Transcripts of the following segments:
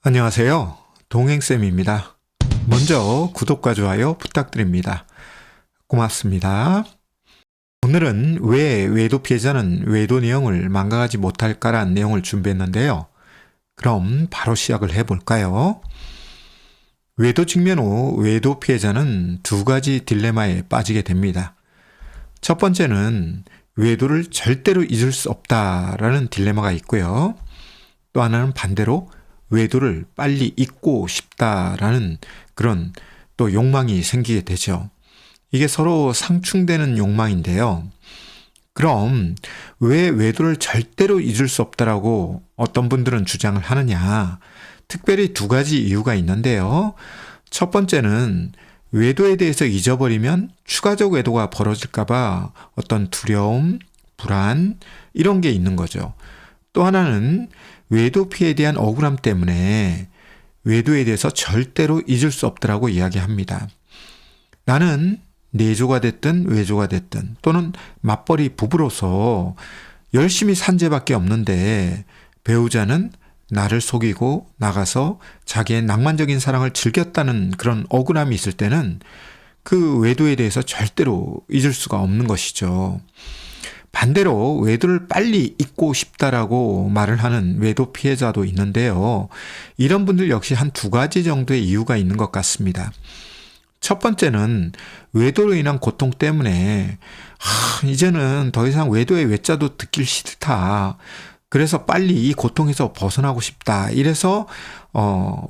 안녕하세요. 동행쌤입니다. 먼저 구독과 좋아요 부탁드립니다. 고맙습니다. 오늘은 왜 외도 피해자는 외도 내용을 망각하지 못할까라는 내용을 준비했는데요. 그럼 바로 시작을 해볼까요? 외도 직면 후 외도 피해자는 두 가지 딜레마에 빠지게 됩니다. 첫 번째는 외도를 절대로 잊을 수 없다라는 딜레마가 있고요. 또 하나는 반대로 외도를 빨리 잊고 싶다라는 그런 또 욕망이 생기게 되죠. 이게 서로 상충되는 욕망인데요. 그럼 왜 외도를 절대로 잊을 수 없다라고 어떤 분들은 주장을 하느냐? 특별히 두 가지 이유가 있는데요. 첫 번째는 외도에 대해서 잊어버리면 추가적 외도가 벌어질까봐 어떤 두려움, 불안 이런 게 있는 거죠. 또 하나는 외도 피해에 대한 억울함 때문에 외도에 대해서 절대로 잊을 수 없다라고 이야기합니다. 나는 내조가 됐든 외조가 됐든 또는 맞벌이 부부로서 열심히 산 죄밖에 없는데 배우자는 나를 속이고 나가서 자기의 낭만적인 사랑을 즐겼다는 그런 억울함이 있을 때는 그 외도에 대해서 절대로 잊을 수가 없는 것이죠. 반대로 외도를 빨리 잊고 싶다라고 말을 하는 외도 피해자도 있는데요. 이런 분들 역시 한 두 가지 정도의 이유가 있는 것 같습니다. 첫 번째는 외도로 인한 고통 때문에 이제는 더 이상 외도의 외자도 듣기 싫다. 그래서 빨리 이 고통에서 벗어나고 싶다. 이래서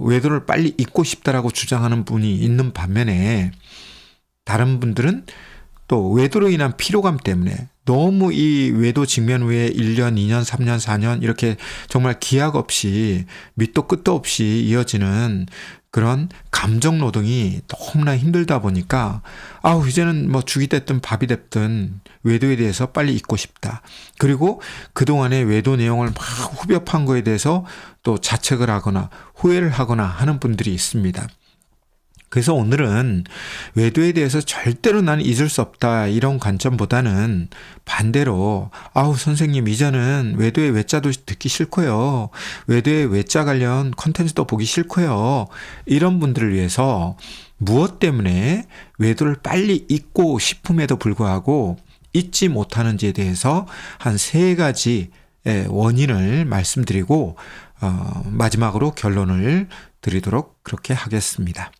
외도를 빨리 잊고 싶다라고 주장하는 분이 있는 반면에 다른 분들은 또 외도로 인한 피로감 때문에 너무 이 외도 직면 후에 1년, 2년, 3년, 4년 이렇게 정말 기약 없이 밑도 끝도 없이 이어지는 그런 감정 노동이 너무나 힘들다 보니까 이제는 뭐 죽이 됐든 밥이 됐든 외도에 대해서 빨리 잊고 싶다. 그리고 그동안의 외도 내용을 막 후벼판 거에 대해서 또 자책을 하거나 후회를 하거나 하는 분들이 있습니다. 그래서 오늘은 외도에 대해서 절대로 나는 잊을 수 없다 이런 관점보다는 반대로 선생님 이제는 외도의 외자도 듣기 싫고요. 외도의 외자 관련 컨텐츠도 보기 싫고요. 이런 분들을 위해서 무엇 때문에 외도를 빨리 잊고 싶음에도 불구하고 잊지 못하는지에 대해서 한 세 가지 원인을 말씀드리고 마지막으로 결론을 드리도록 그렇게 하겠습니다.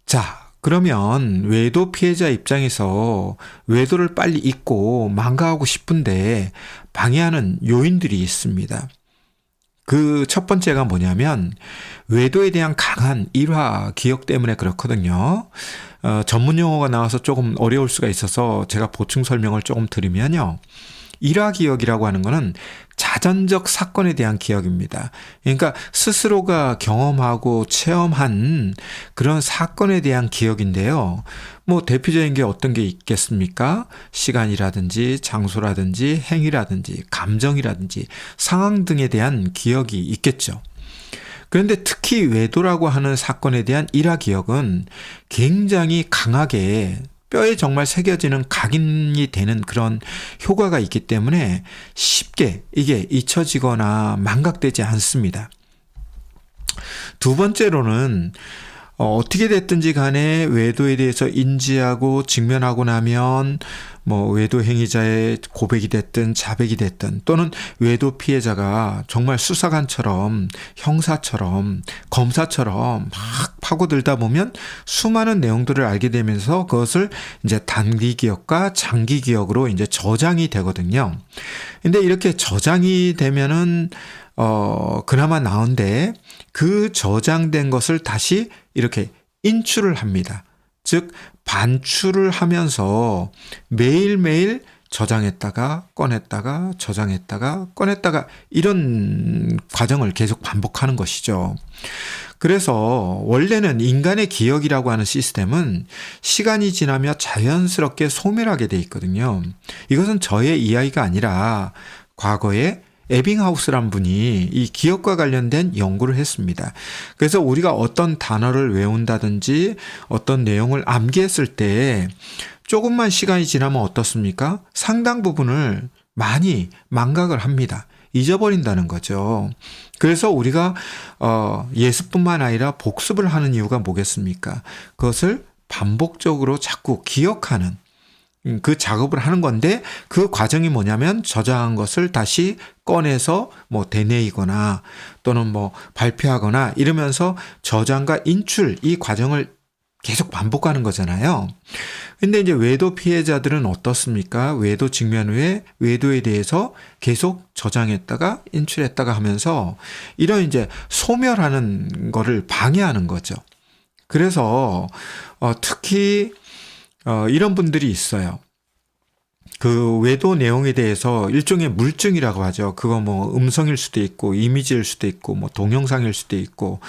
자, 그러면 외도 피해자 입장에서 외도를 빨리 잊고 망각하고 싶은데 방해하는 요인들이 있습니다. 그 첫 번째가 뭐냐면 외도에 대한 강한 일화 기억 때문에 그렇거든요. 전문 용어가 나와서 조금 어려울 수가 있어서 제가 보충 설명을 조금 드리면요. 일화 기억이라고 하는 거는 자전적 사건에 대한 기억입니다. 그러니까 스스로가 경험하고 체험한 그런 사건에 대한 기억인데요. 뭐 대표적인 게 어떤 게 있겠습니까? 시간이라든지 장소라든지 행위라든지 감정이라든지 상황 등에 대한 기억이 있겠죠. 그런데 특히 외도라고 하는 사건에 대한 일화 기억은 굉장히 강하게 뼈에 정말 새겨지는 각인이 되는 그런 효과가 있기 때문에 쉽게 이게 잊혀지거나 망각되지 않습니다. 두 번째로는 어떻게 됐든지 간에 외도에 대해서 인지하고 직면하고 나면 뭐 외도 행위자의 고백이 됐든 자백이 됐든 또는 외도 피해자가 정말 수사관처럼 형사처럼 검사처럼 막 파고들다 보면 수많은 내용들을 알게 되면서 그것을 이제 단기 기억과 장기 기억으로 이제 저장이 되거든요. 근데 이렇게 저장이 되면은 그나마 나은데 그 저장된 것을 다시 이렇게 인출을 합니다. 즉 반출을 하면서 매일매일 저장했다가 꺼냈다가 저장했다가 꺼냈다가 이런 과정을 계속 반복하는 것이죠. 그래서 원래는 인간의 기억이라고 하는 시스템은 시간이 지나며 자연스럽게 소멸하게 돼 있거든요. 이것은 저의 이야기가 아니라 과거에 에빙하우스란 분이 이 기억과 관련된 연구를 했습니다. 그래서 우리가 어떤 단어를 외운다든지 어떤 내용을 암기했을 때 조금만 시간이 지나면 어떻습니까? 상당 부분을 많이 망각을 합니다. 잊어버린다는 거죠. 그래서 우리가 예습뿐만 아니라 복습을 하는 이유가 뭐겠습니까? 그것을 반복적으로 자꾸 기억하는 그 작업을 하는 건데, 그 과정이 뭐냐면 저장한 것을 다시 꺼내서 뭐 되뇌이거나 또는 뭐 발표하거나 이러면서 저장과 인출, 이 과정을 계속 반복하는 거잖아요. 근데 이제 외도 피해자들은 어떻습니까? 외도 직면 후에 외도에 대해서 계속 저장했다가 인출했다가 하면서 이런 이제 소멸하는 거를 방해하는 거죠. 그래서 특히 이런 분들이 있어요. 그 외도 내용에 대해서 일종의 물증이라고 하죠. 그거 뭐 음성일 수도 있고 이미지일 수도 있고 뭐 동영상일 수도 있고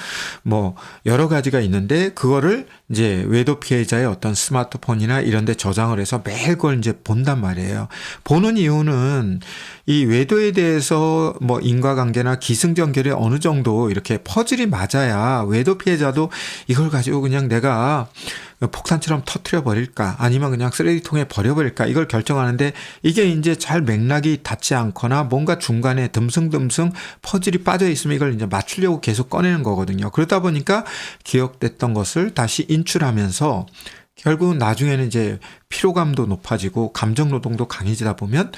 뭐 여러 가지가 있는데, 그거를 이제 외도 피해자의 어떤 스마트폰이나 이런 데 저장을 해서 매일 그걸 이제 본단 말이에요. 보는 이유는 이 외도에 대해서 뭐 인과관계나 기승전결이 어느 정도 이렇게 퍼즐이 맞아야 외도 피해자도 이걸 가지고 그냥 내가 폭탄처럼 터트려 버릴까 아니면 그냥 쓰레기통에 버려버릴까 이걸 결정하는데, 이게 이제 잘 맥락이 닿지 않거나 뭔가 중간에 듬승듬승 퍼즐이 빠져 있으면 이걸 이제 맞추려고 계속 꺼내는 거거든요. 그러다 보니까 기억됐던 것을 다시 인출하면서 결국은 나중에는 이제 피로감도 높아지고 감정 노동도 강해지다 보면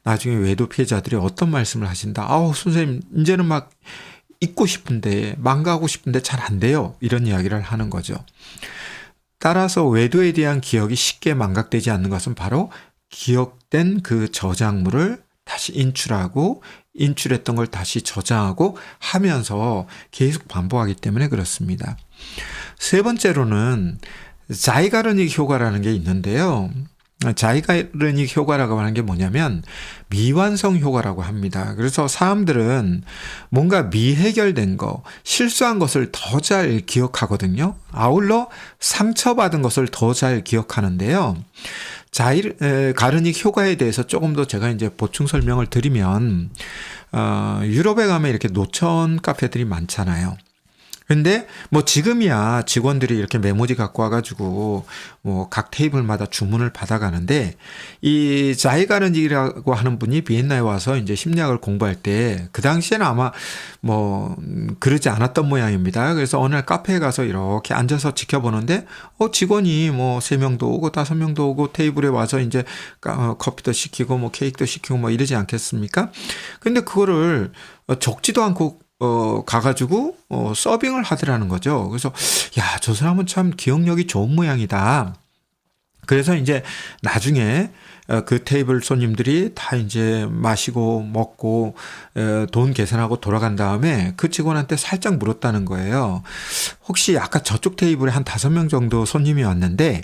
나중에 외도 피해자들이 어떤 말씀을 하신다. 선생님 이제는 막 잊고 싶은데 망가하고 싶은데 잘 안 돼요. 이런 이야기를 하는 거죠. 따라서 외도에 대한 기억이 쉽게 망각되지 않는 것은 바로 기억된 그 저작물을 다시 인출하고 인출했던 걸 다시 저장하고 하면서 계속 반복하기 때문에 그렇습니다. 세 번째로는 자이가르닉 효과라는 게 있는데요. 자이가르닉 효과라고 하는 게 뭐냐면 미완성 효과라고 합니다. 그래서 사람들은 뭔가 미해결된 거, 실수한 것을 더 잘 기억하거든요. 아울러 상처받은 것을 더 잘 기억하는데요. 자이가르닉 효과에 대해서 조금 더 제가 이제 보충 설명을 드리면, 유럽에 가면 이렇게 노천 카페들이 많잖아요. 근데 뭐 지금이야 직원들이 이렇게 메모지 갖고 와가지고 뭐 각 테이블마다 주문을 받아가는데, 이 자이가르닉이라고 하는 분이 비엔나에 와서 이제 심리학을 공부할 때 그 당시에는 아마 뭐 그러지 않았던 모양입니다. 그래서 어느 날 카페에 가서 이렇게 앉아서 지켜보는데 직원이 뭐 3명도 오고 5명도 오고 테이블에 와서 이제 커피도 시키고 뭐 케이크도 시키고 뭐 이러지 않겠습니까? 근데 그거를 적지도 않고 가가지고 서빙을 하더라는 거죠. 그래서 저 사람은 참 기억력이 좋은 모양이다. 그래서 이제 나중에 그 테이블 손님들이 다 이제 마시고 먹고 돈 계산하고 돌아간 다음에 그 직원한테 살짝 물었다는 거예요. 혹시 아까 저쪽 테이블에 한 5명 정도 손님이 왔는데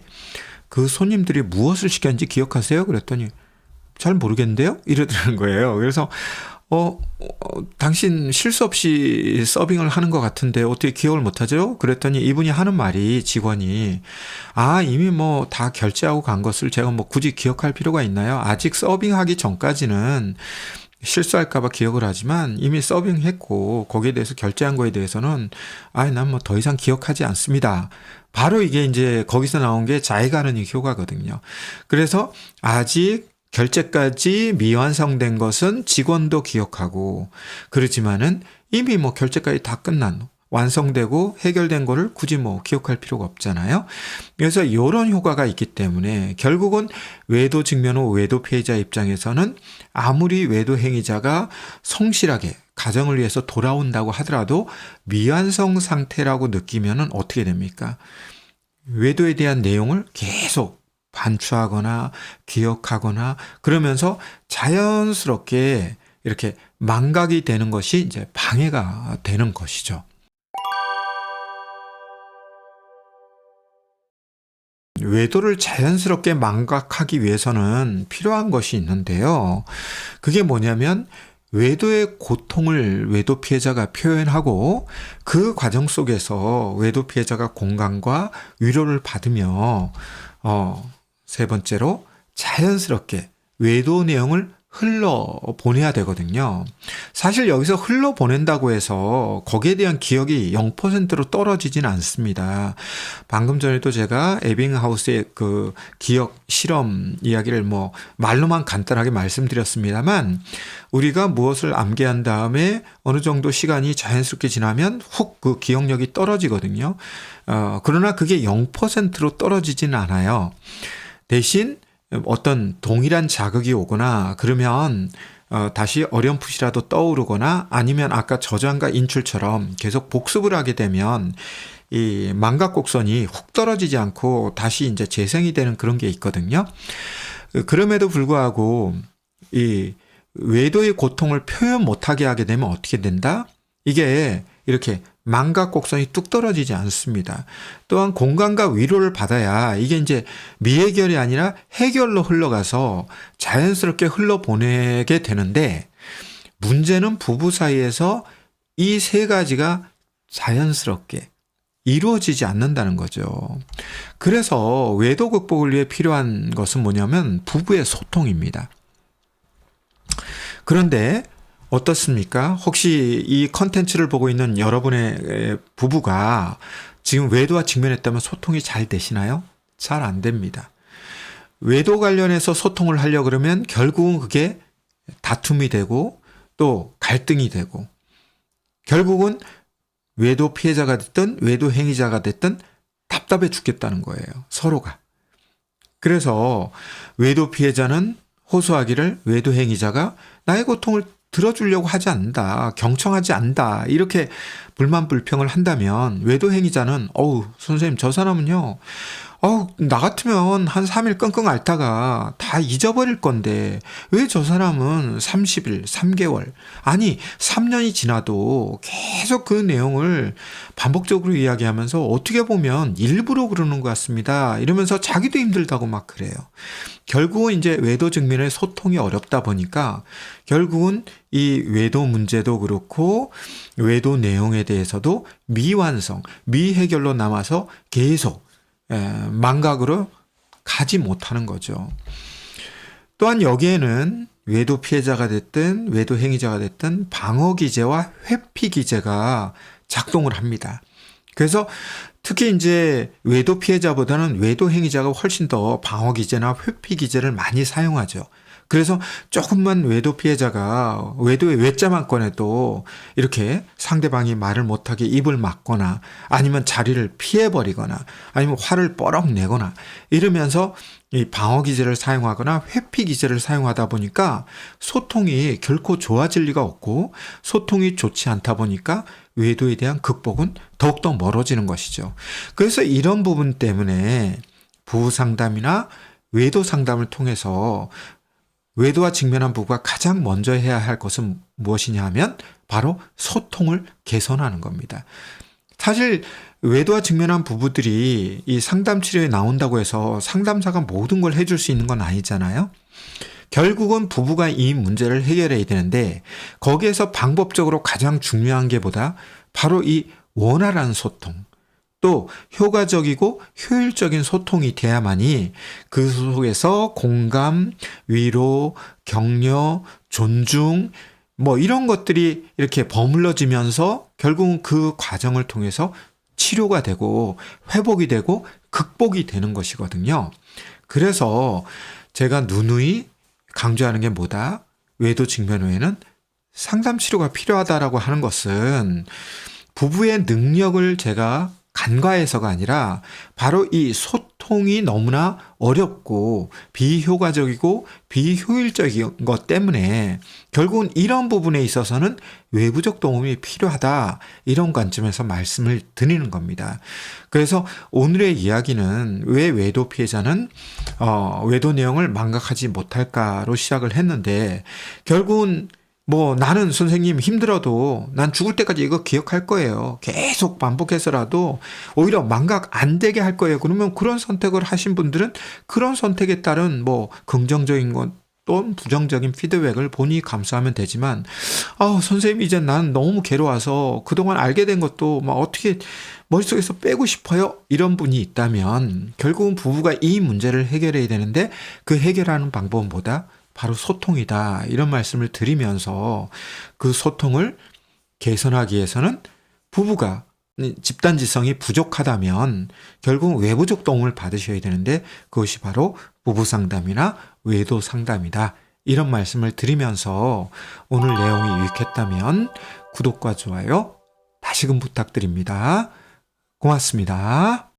그 손님들이 무엇을 시켰는지 기억하세요? 그랬더니 잘 모르겠는데요? 이러더라는 거예요. 그래서 당신 실수 없이 서빙을 하는 것 같은데 어떻게 기억을 못하죠? 그랬더니 이분이 하는 말이, 직원이 이미 뭐 다 결제하고 간 것을 제가 뭐 굳이 기억할 필요가 있나요? 아직 서빙하기 전까지는 실수할까봐 기억을 하지만 이미 서빙했고 거기에 대해서 결제한 거에 대해서는 난 뭐 더 이상 기억하지 않습니다. 바로 이게 이제 거기서 나온 게 자이가르닉 효과거든요. 그래서 아직 결제까지 미완성된 것은 직원도 기억하고, 그렇지만은 이미 뭐 결제까지 다 끝난, 완성되고 해결된 거를 굳이 뭐 기억할 필요가 없잖아요. 그래서 이런 효과가 있기 때문에 결국은 외도 직면 후 외도 피해자 입장에서는 아무리 외도 행위자가 성실하게 가정을 위해서 돌아온다고 하더라도 미완성 상태라고 느끼면은 어떻게 됩니까? 외도에 대한 내용을 계속 반추하거나 기억하거나 그러면서 자연스럽게 이렇게 망각이 되는 것이 이제 방해가 되는 것이죠. 외도를 자연스럽게 망각하기 위해서는 필요한 것이 있는데요. 그게 뭐냐면 외도의 고통을 외도 피해자가 표현하고 그 과정 속에서 외도 피해자가 공감과 위로를 받으며 세 번째로 자연스럽게 외도 내용을 흘러보내야 되거든요. 사실 여기서 흘러보낸다고 해서 거기에 대한 기억이 0%로 떨어지진 않습니다. 방금 전에도 제가 에빙하우스의 그 기억 실험 이야기를 뭐 말로만 간단하게 말씀드렸습니다만, 우리가 무엇을 암기한 다음에 어느 정도 시간이 자연스럽게 지나면 훅 그 기억력이 떨어지거든요. 그러나 그게 0%로 떨어지진 않아요. 대신 어떤 동일한 자극이 오거나 그러면 다시 어렴풋이라도 떠오르거나 아니면 아까 저장과 인출처럼 계속 복습을 하게 되면 이 망각곡선이 훅 떨어지지 않고 다시 이제 재생이 되는 그런 게 있거든요. 그럼에도 불구하고 이 외도의 고통을 표현 못하게 하게 되면 어떻게 된다? 이게 이렇게 망각곡선이 뚝 떨어지지 않습니다. 또한 공감과 위로를 받아야 이게 이제 미해결이 아니라 해결로 흘러가서 자연스럽게 흘러보내게 되는데, 문제는 부부 사이에서 이 세 가지가 자연스럽게 이루어지지 않는다는 거죠. 그래서 외도 극복을 위해 필요한 것은 뭐냐면 부부의 소통입니다. 그런데 어떻습니까? 혹시 이 컨텐츠를 보고 있는 여러분의 부부가 지금 외도와 직면했다면 소통이 잘 되시나요? 잘 안 됩니다. 외도 관련해서 소통을 하려고 그러면 결국은 그게 다툼이 되고 또 갈등이 되고, 결국은 외도 피해자가 됐든 외도 행위자가 됐든 답답해 죽겠다는 거예요, 서로가. 그래서 외도 피해자는 호소하기를 외도 행위자가 나의 고통을 들어주려고 하지 않는다, 경청하지 않는다, 이렇게 불만 불평을 한다면 외도 행위자는 선생님 저 사람은요 나 같으면 한 3일 끙끙 앓다가 다 잊어버릴 건데 왜 저 사람은 30일, 3개월, 아니 3년이 지나도 계속 그 내용을 반복적으로 이야기하면서 어떻게 보면 일부러 그러는 것 같습니다, 이러면서 자기도 힘들다고 막 그래요. 결국은 이제 외도 증면의 소통이 어렵다 보니까 결국은 이 외도 문제도 그렇고 외도 내용에 대해서도 미완성, 미해결로 남아서 계속 망각으로 가지 못하는 거죠. 또한 여기에는 외도 피해자가 됐든 외도 행위자가 됐든 방어 기제와 회피 기제가 작동을 합니다. 그래서 특히 이제 외도 피해자보다는 외도 행위자가 훨씬 더 방어 기제나 회피 기제를 많이 사용하죠. 그래서 조금만 외도 피해자가 외도의 외자만 꺼내도 이렇게 상대방이 말을 못하게 입을 막거나 아니면 자리를 피해버리거나 아니면 화를 뻐럭 내거나 이러면서 이 방어 기제를 사용하거나 회피 기제를 사용하다 보니까 소통이 결코 좋아질 리가 없고, 소통이 좋지 않다 보니까 외도에 대한 극복은 더욱더 멀어지는 것이죠. 그래서 이런 부분 때문에 부부 상담이나 외도 상담을 통해서 외도와 직면한 부부가 가장 먼저 해야 할 것은 무엇이냐 하면 바로 소통을 개선하는 겁니다. 사실 외도와 직면한 부부들이 이 상담 치료에 나온다고 해서 상담사가 모든 걸 해줄 수 있는 건 아니잖아요. 결국은 부부가 이 문제를 해결해야 되는데, 거기에서 방법적으로 가장 중요한 게 뭐다? 바로 이 원활한 소통, 또 효과적이고 효율적인 소통이 돼야만이 그 속에서 공감, 위로, 격려, 존중 뭐 이런 것들이 이렇게 버물러지면서 결국은 그 과정을 통해서 치료가 되고 회복이 되고 극복이 되는 것이거든요. 그래서 제가 누누이 강조하는 게 뭐다? 외도 직면 후에는 상담 치료가 필요하다라고 하는 것은 부부의 능력을 제가 간과해서가 아니라 바로 이 소통이 너무나 어렵고 비효과적이고 비효율적인 것 때문에 결국은 이런 부분에 있어서는 외부적 도움이 필요하다, 이런 관점에서 말씀을 드리는 겁니다. 그래서 오늘의 이야기는 왜 외도 피해자는 외도 내용을 망각하지 못할까로 시작을 했는데, 결국은 나는 선생님 힘들어도 난 죽을 때까지 이거 기억할 거예요, 계속 반복해서라도 오히려 망각 안 되게 할 거예요. 그러면 그런 선택을 하신 분들은 그런 선택에 따른 긍정적인 것 또는 부정적인 피드백을 본인이 감수하면 되지만, 선생님 이제 난 너무 괴로워서 그동안 알게 된 것도 어떻게 머릿속에서 빼고 싶어요, 이런 분이 있다면 결국은 부부가 이 문제를 해결해야 되는데, 그 해결하는 방법은 뭐다? 바로 소통이다. 이런 말씀을 드리면서 그 소통을 개선하기 위해서는 부부가 집단지성이 부족하다면 결국 외부적 도움을 받으셔야 되는데 그것이 바로 부부 상담이나 외도 상담이다. 이런 말씀을 드리면서 오늘 내용이 유익했다면 구독과 좋아요 다시금 부탁드립니다. 고맙습니다.